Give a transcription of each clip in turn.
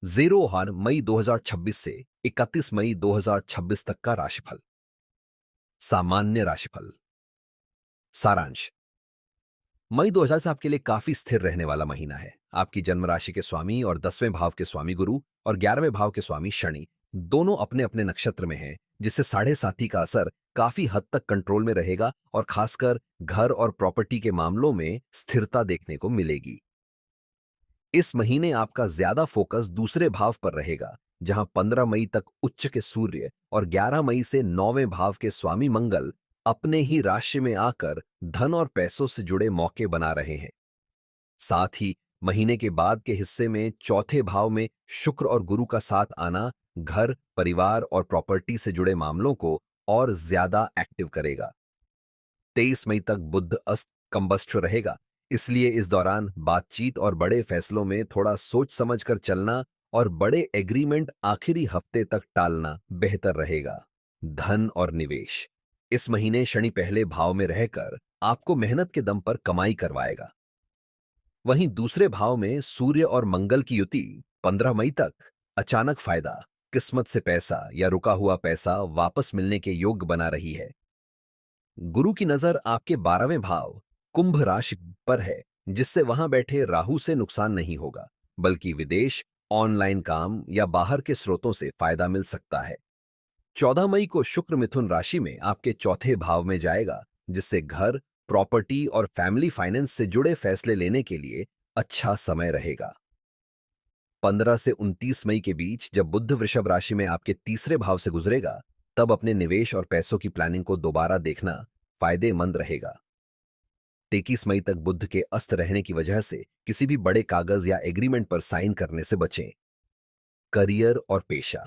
01 मई 2026 से 31 मई 2026 तक का राशिफल। सामान्य राशिफल। सारांश। मई 2000 से आपके लिए काफी स्थिर रहने वाला महीना है। आपकी जन्म राशि के स्वामी और 10वें भाव के स्वामी गुरु और 11वें भाव के स्वामी शनि दोनों अपने अपने नक्षत्र में हैं, जिससे साढ़े साथी का असर काफी हद तक कंट्रोल में रहेगा और खासकर घर और प्रॉपर्टी के मामलों में स्थिरता देखने को मिलेगी। इस महीने आपका ज्यादा फोकस दूसरे भाव पर रहेगा, जहां 15 मई तक उच्च के सूर्य और 11 मई से 9वें भाव के स्वामी मंगल अपने ही राशि में आकर धन और पैसों से जुड़े मौके बना रहे हैं। साथ ही महीने के बाद के हिस्से में चौथे भाव में शुक्र और गुरु का साथ आना घर, परिवार और प्रॉपर्टी से जुड़े मामलों को और ज्यादा एक्टिव करेगा। 23 मई तक बुध अस्त कंबस्ट रहेगा, इसलिए इस दौरान बातचीत और बड़े फैसलों में थोड़ा सोच समझ कर चलना और बड़े एग्रीमेंट आखिरी हफ्ते तक टालना बेहतर रहेगा। धन और निवेश। इस महीने शनि पहले भाव में रहकर आपको मेहनत के दम पर कमाई करवाएगा। वहीं दूसरे भाव में सूर्य और मंगल की युति 15 मई तक अचानक फायदा, किस्मत से पैसा या रुका हुआ पैसा वापस मिलने के योग्य बना रही है। गुरु की नजर आपके 12वें भाव कुंभ राशि पर है, जिससे वहां बैठे राहु से नुकसान नहीं होगा, बल्कि विदेश, ऑनलाइन काम या बाहर के स्रोतों से फायदा मिल सकता है। 14 मई को शुक्र मिथुन राशि में आपके चौथे भाव में जाएगा, जिससे घर, प्रॉपर्टी और फैमिली फाइनेंस से जुड़े फैसले लेने के लिए अच्छा समय रहेगा। 15 से 29 मई के बीच जब बुध वृषभ राशि में आपके तीसरे भाव से गुजरेगा, तब अपने निवेश और पैसों की प्लानिंग को दोबारा देखना फायदेमंद रहेगा। 23 मई तक बुध के अस्त रहने की वजह से किसी भी बड़े कागज या एग्रीमेंट पर साइन करने से बचें। करियर और पेशा।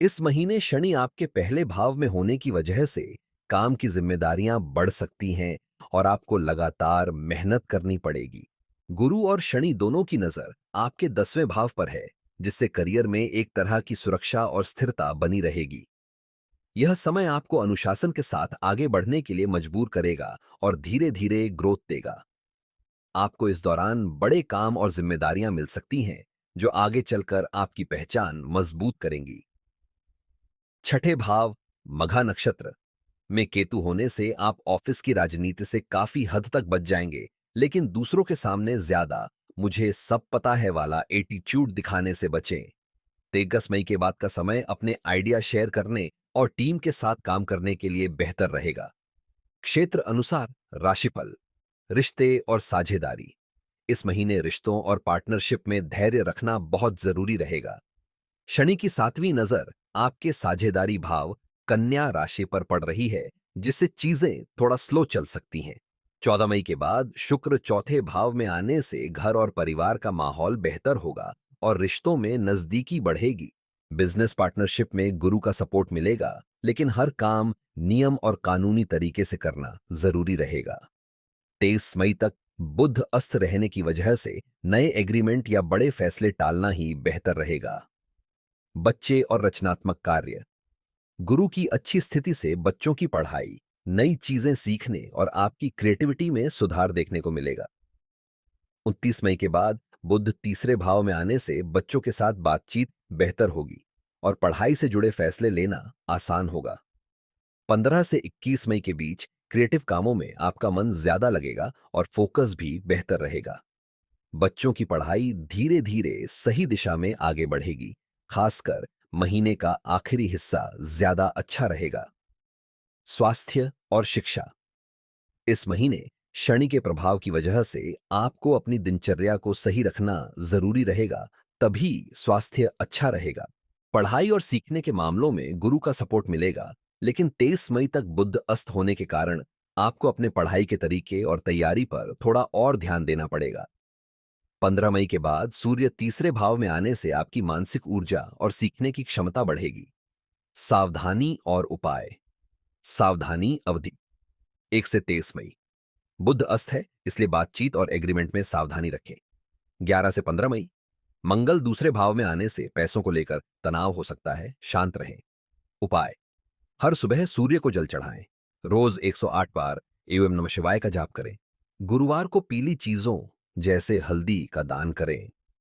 इस महीने शनि आपके पहले भाव में होने की वजह से काम की जिम्मेदारियां बढ़ सकती हैं और आपको लगातार मेहनत करनी पड़ेगी। गुरु और शनि दोनों की नजर आपके 10वें भाव पर है, जिससे करियर में एक तरह की सुरक्षा और स्थिरता बनी रहेगी। यह समय आपको अनुशासन के साथ आगे बढ़ने के लिए मजबूर करेगा और धीरे धीरे ग्रोथ देगा। आपको इस दौरान बड़े काम और जिम्मेदारियां मिल सकती हैं, जो आगे चलकर आपकी पहचान मजबूत करेंगी। छठे भाव मघा नक्षत्र में केतु होने से आप ऑफिस की राजनीति से काफी हद तक बच जाएंगे, लेकिन दूसरों के सामने ज्यादा मुझे सब पता है वाला एटीट्यूड दिखाने से बचें। 23 मई के बाद का समय अपने आइडिया शेयर करने और टीम के साथ काम करने के लिए बेहतर रहेगा। क्षेत्र अनुसार राशिफल। रिश्ते और साझेदारी। इस महीने रिश्तों और पार्टनरशिप में धैर्य रखना बहुत जरूरी रहेगा। शनि की 7वीं नजर आपके साझेदारी भाव कन्या राशि पर पड़ रही है, जिससे चीजें थोड़ा स्लो चल सकती हैं। 14 मई के बाद शुक्र चौथे भाव में आने से घर और परिवार का माहौल बेहतर होगा और रिश्तों में नजदीकी बढ़ेगी। बिजनेस पार्टनरशिप में गुरु का सपोर्ट मिलेगा, लेकिन हर काम नियम और कानूनी तरीके से करना जरूरी रहेगा। 23 मई तक बुध अस्त रहने की वजह से नए एग्रीमेंट या बड़े फैसले टालना ही बेहतर रहेगा। बच्चे और रचनात्मक कार्य। गुरु की अच्छी स्थिति से बच्चों की पढ़ाई, नई चीजें सीखने और आपकी क्रिएटिविटी में सुधार देखने को मिलेगा। 29 मई के बाद बुध तीसरे भाव में आने से बच्चों के साथ बातचीत बेहतर होगी और पढ़ाई से जुड़े फैसले लेना आसान होगा। 15 से 21 मई के बीच क्रिएटिव कामों में आपका मन ज्यादा लगेगा और फोकस भी बेहतर रहेगा। बच्चों की पढ़ाई धीरे धीरे सही दिशा में आगे बढ़ेगी, खासकर महीने का आखिरी हिस्सा ज्यादा अच्छा रहेगा। स्वास्थ्य और शिक्षा। इस महीने शनि के प्रभाव की वजह से आपको अपनी दिनचर्या को सही रखना जरूरी रहेगा, तभी स्वास्थ्य अच्छा रहेगा। पढ़ाई और सीखने के मामलों में गुरु का सपोर्ट मिलेगा, लेकिन 23 मई तक बुध अस्त होने के कारण आपको अपने पढ़ाई के तरीके और तैयारी पर थोड़ा और ध्यान देना पड़ेगा। 15 मई के बाद सूर्य तीसरे भाव में आने से आपकी मानसिक ऊर्जा और सीखने की क्षमता बढ़ेगी। सावधानी और उपाय। सावधानी अवधि। 1 से 23 मई बुध अस्त है, इसलिए बातचीत और एग्रीमेंट में सावधानी रखें। 11 से 15 मई मंगल दूसरे भाव में आने से पैसों को लेकर तनाव हो सकता है, शांत रहें। उपाय। हर सुबह सूर्य को जल चढ़ाएं। रोज 108 बार एओम नमः शिवाय का जाप करें। गुरुवार को पीली चीजों जैसे हल्दी का दान करें।